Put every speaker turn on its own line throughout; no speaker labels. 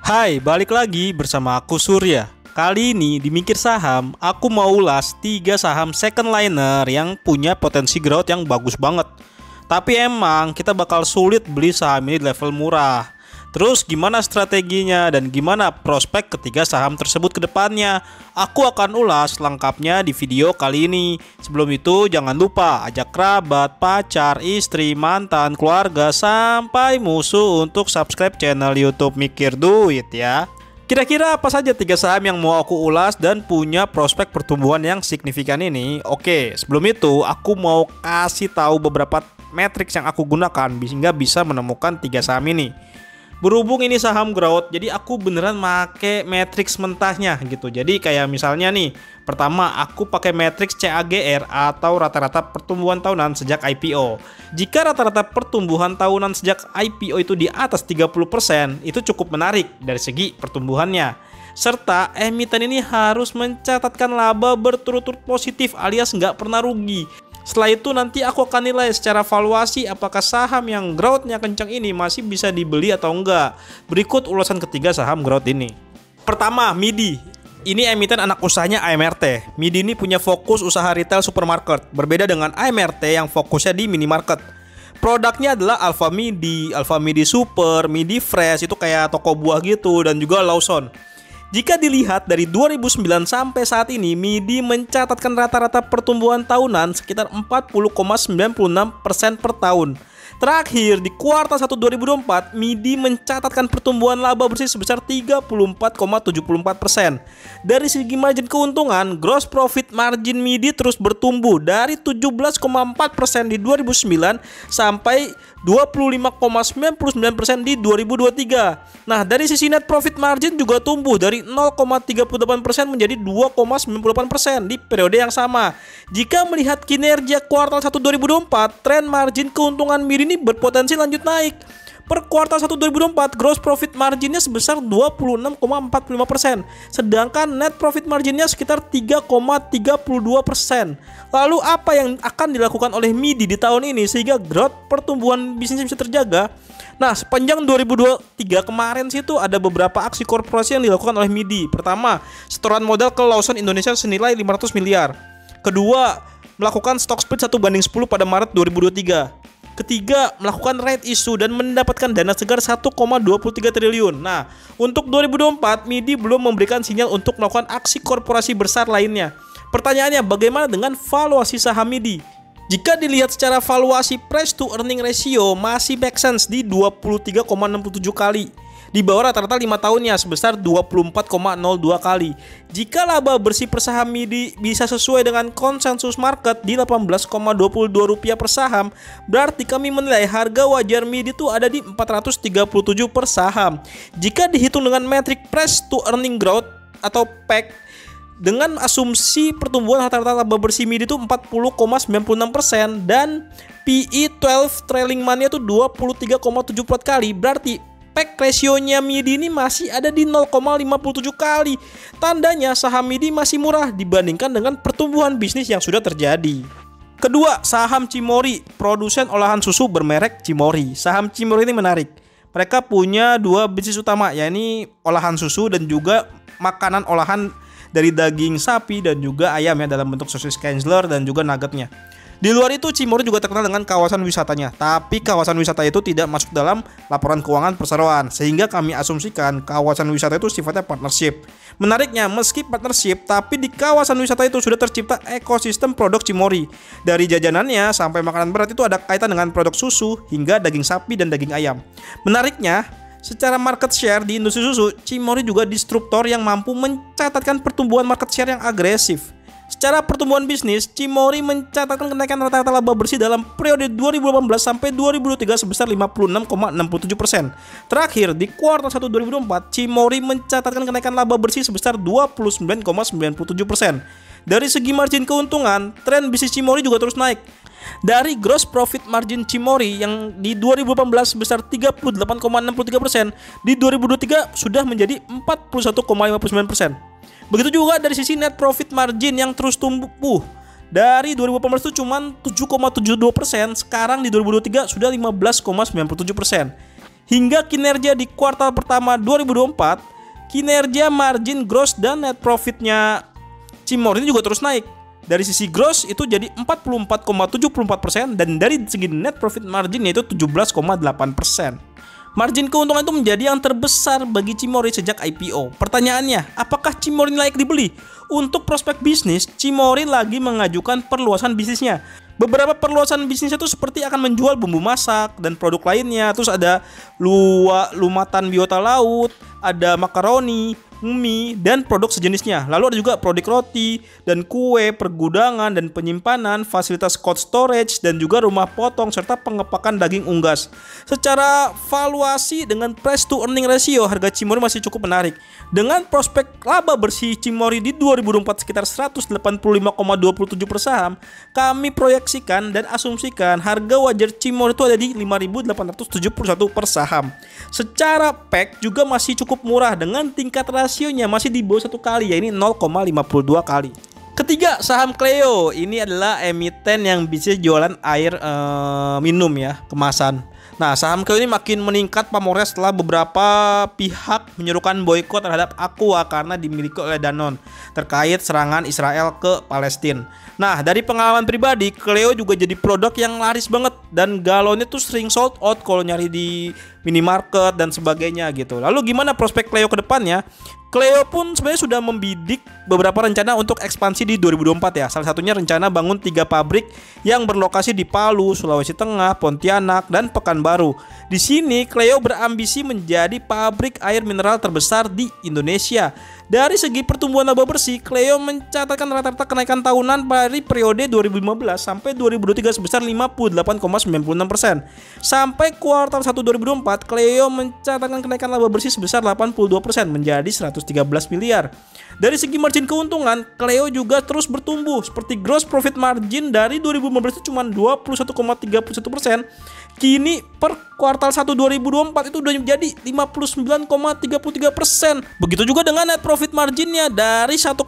Hai, balik lagi bersama aku Surya. Kali ini di Mikir Saham, aku mau ulas 3 saham second liner yang punya potensi growth yang bagus banget. Tapi emang kita bakal sulit beli saham ini di level murah. Terus gimana strateginya dan gimana prospek ketiga saham tersebut ke depannya? Aku akan ulas lengkapnya di video kali ini. Sebelum itu jangan lupa ajak kerabat, pacar, istri, mantan, keluarga, sampai musuh untuk subscribe channel YouTube Mikir Duit ya. Kira-kira apa saja 3 saham yang mau aku ulas dan punya prospek pertumbuhan yang signifikan ini? Oke, sebelum itu aku mau kasih tahu beberapa matriks yang aku gunakan sehingga bisa menemukan 3 saham ini. Berhubung ini saham growth, jadi aku beneran make matriks mentahnya gitu. Jadi kayak misalnya nih, pertama aku pakai matriks CAGR atau rata-rata pertumbuhan tahunan sejak IPO. Jika rata-rata pertumbuhan tahunan sejak IPO itu di atas 30%, itu cukup menarik dari segi pertumbuhannya. Serta emiten ini harus mencatatkan laba berturut-turut positif alias nggak pernah rugi. Setelah itu nanti aku akan nilai secara valuasi apakah saham yang growth-nya kencang ini masih bisa dibeli atau enggak. Berikut ulasan ketiga saham growth ini. Pertama, MIDI. Ini emiten anak usahanya AMRT. MIDI ini punya fokus usaha retail supermarket, berbeda dengan AMRT yang fokusnya di minimarket. Produknya adalah Alfamidi Super, MIDI Fresh, itu kayak toko buah gitu, dan juga Lawson. Jika dilihat dari 2009 sampai saat ini, MIDI mencatatkan rata-rata pertumbuhan tahunan sekitar 40,96% per tahun. Terakhir, di kuartal 1 2024, MIDI mencatatkan pertumbuhan laba bersih sebesar 34,74%. Dari segi margin keuntungan, gross profit margin MIDI terus bertumbuh dari 17,4% di 2009 sampai 25,99% di 2023. Nah, dari sisi net profit margin juga tumbuh dari 0,38% menjadi 2,98% di periode yang sama. Jika melihat kinerja kuartal 1 2024, tren margin keuntungan MIDI ini berpotensi lanjut naik. Per kuartal 1 2024, gross profit marginnya sebesar 26,45%, sedangkan net profit marginnya sekitar 3,32%. Lalu apa yang akan dilakukan oleh MIDI di tahun ini sehingga growth pertumbuhan bisnisnya bisa terjaga? Nah, sepanjang 2023 kemarin sih itu ada beberapa aksi korporasi yang dilakukan oleh MIDI. Pertama, setoran modal ke Lawson Indonesia senilai 500 miliar. Kedua, melakukan stock split 1/10 pada Maret 2023. Ketiga, melakukan right issue dan mendapatkan dana segar 1,23 triliun. Nah, untuk 2024, MIDI belum memberikan sinyal untuk melakukan aksi korporasi besar lainnya. Pertanyaannya, bagaimana dengan valuasi saham MIDI? Jika dilihat secara valuasi price to earning ratio masih make sense di 23,67 kali. Di bawah rata-rata 5 tahunnya sebesar 24,02 kali. Jika laba bersih per saham MIDI bisa sesuai dengan konsensus market di Rp18,22 per saham, berarti kami menilai harga wajar MIDI itu ada di 437 per saham. Jika dihitung dengan metrik price to earning growth atau PEG, dengan asumsi pertumbuhan rata-rata laba bersih MIDI itu 40,96% dan PE 12 trailing money itu 23,74 kali, berarti PEG rasionya MIDI ini masih ada di 0,57 kali. Tandanya saham MIDI masih murah dibandingkan dengan pertumbuhan bisnis yang sudah terjadi. Kedua, saham Cimory, produsen olahan susu bermerek Cimory. Saham Cimory ini menarik. Mereka punya 2 bisnis utama, yakni olahan susu dan juga makanan olahan dari daging sapi dan juga ayam ya, dalam bentuk sosis Kienzler dan juga nuggetnya. Di luar itu, Cimory juga terkenal dengan kawasan wisatanya, tapi kawasan wisata itu tidak masuk dalam laporan keuangan perseroan, sehingga kami asumsikan kawasan wisata itu sifatnya partnership. Menariknya, meski partnership, tapi di kawasan wisata itu sudah tercipta ekosistem produk Cimory. Dari jajanannya sampai makanan berat itu ada kaitan dengan produk susu hingga daging sapi dan daging ayam. Menariknya, secara market share di industri susu, Cimory juga disruptor yang mampu mencatatkan pertumbuhan market share yang agresif. Secara pertumbuhan bisnis, Cimory mencatatkan kenaikan rata-rata laba bersih dalam periode 2018 sampai 2023 sebesar 56,67%. Terakhir, di kuartal 1 2024, Cimory mencatatkan kenaikan laba bersih sebesar 29,97%. Dari segi margin keuntungan, tren bisnis Cimory juga terus naik. Dari gross profit margin Cimory yang di 2018 sebesar 38,63%, di 2023 sudah menjadi 41,59%. Begitu juga dari sisi net profit margin yang terus tumbuh. Dari 2018 itu cuma 7,72%, sekarang di 2023 sudah 15,97%. Hingga kinerja di kuartal pertama 2024, kinerja margin gross dan net profitnya Cimori ini juga terus naik. Dari sisi gross itu jadi 44,74% dan dari segi net profit margin yaitu 17,8%. Margin keuntungan itu menjadi yang terbesar bagi Cimori sejak IPO. Pertanyaannya, apakah Cimori layak dibeli? Untuk prospek bisnis, Cimori lagi mengajukan perluasan bisnisnya. Beberapa perluasan bisnisnya itu seperti akan menjual bumbu masak dan produk lainnya. Terus ada lumatan biota laut, ada makaroni, mie, dan produk sejenisnya. Lalu ada juga produk roti dan kue, pergudangan dan penyimpanan, fasilitas cold storage, dan juga rumah potong serta pengepakan daging unggas. Secara valuasi dengan price to earning ratio, harga Cimori masih cukup menarik. Dengan prospek laba bersih Cimori di 2024 sekitar 185,27 per saham, kami proyeksikan dan asumsikan harga wajar Cimori itu ada di 5.871 per saham. Secara PEG juga masih cukup murah dengan tingkat rasionya masih di bawah 1 kali, ya ini 0,52 kali. Ketiga, saham Cleo. Ini adalah emiten yang bisa jualan air minum ya, kemasan. Nah, saham Cleo ini makin meningkat pamornya setelah beberapa pihak menyerukan boikot terhadap Aqua karena dimiliki oleh Danone terkait serangan Israel ke Palestina. Nah, dari pengalaman pribadi, Cleo juga jadi produk yang laris banget dan galonnya tuh sering sold out kalau nyari di minimarket dan sebagainya gitu. Lalu gimana prospek Cleo ke depannya? Cleo pun sebenarnya sudah membidik beberapa rencana untuk ekspansi di 2024 ya. Salah satunya rencana bangun 3 pabrik yang berlokasi di Palu, Sulawesi Tengah, Pontianak, dan Pekanbaru. Di sini Cleo berambisi menjadi pabrik air mineral terbesar di Indonesia. Dari segi pertumbuhan laba bersih, Cleo mencatatkan rata-rata kenaikan tahunan dari periode 2015 sampai 2023 sebesar 58,96%. Sampai kuartal 1 2024, Cleo mencatatkan kenaikan laba bersih sebesar 82% menjadi 113 miliar. Dari segi margin keuntungan, Cleo juga terus bertumbuh seperti gross profit margin dari 2015 itu cuma 21,31%. Kini per kuartal 1 2024 itu udah menjadi 59,33%. Begitu juga dengan net profit marginnya dari 1,36%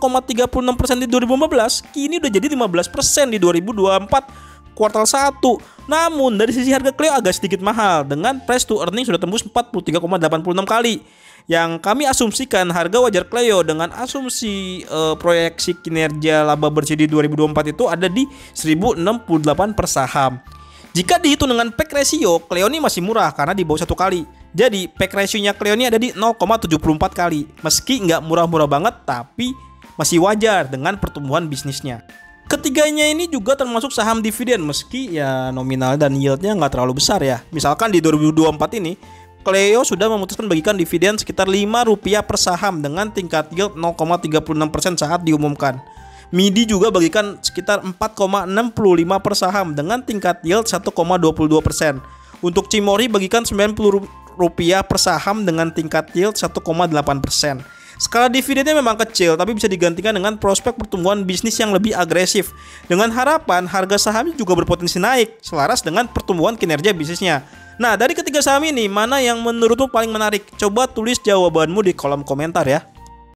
di 2015, kini udah jadi 15% di 2024 kuartal 1. Namun dari sisi harga Cleo agak sedikit mahal dengan price to earning sudah tembus 43,86 kali. Yang kami asumsikan harga wajar Cleo dengan asumsi proyeksi kinerja laba bersih di 2024 itu ada di 1068 per saham. Jika dihitung dengan PEG ratio, Cleo ini masih murah karena di bawah 1 kali. Jadi PEG rasionya Cleo ini ada di 0,74 kali. Meski nggak murah-murah banget, tapi masih wajar dengan pertumbuhan bisnisnya. Ketiganya ini juga termasuk saham dividen, meski ya nominal dan yieldnya nggak terlalu besar ya. Misalkan di 2024 ini, Cleo sudah memutuskan bagikan dividen sekitar Rp5 per saham dengan tingkat yield 0,36% saat diumumkan. MIDI juga bagikan sekitar 4,65 per saham dengan tingkat yield 1,22%. Untuk Cimori bagikan Rp90 per saham dengan tingkat yield 1,8%. Skala dividennya memang kecil, tapi bisa digantikan dengan prospek pertumbuhan bisnis yang lebih agresif. Dengan harapan harga sahamnya juga berpotensi naik, selaras dengan pertumbuhan kinerja bisnisnya. Nah, dari ketiga saham ini, mana yang menurutmu paling menarik? Coba tulis jawabanmu di kolom komentar ya.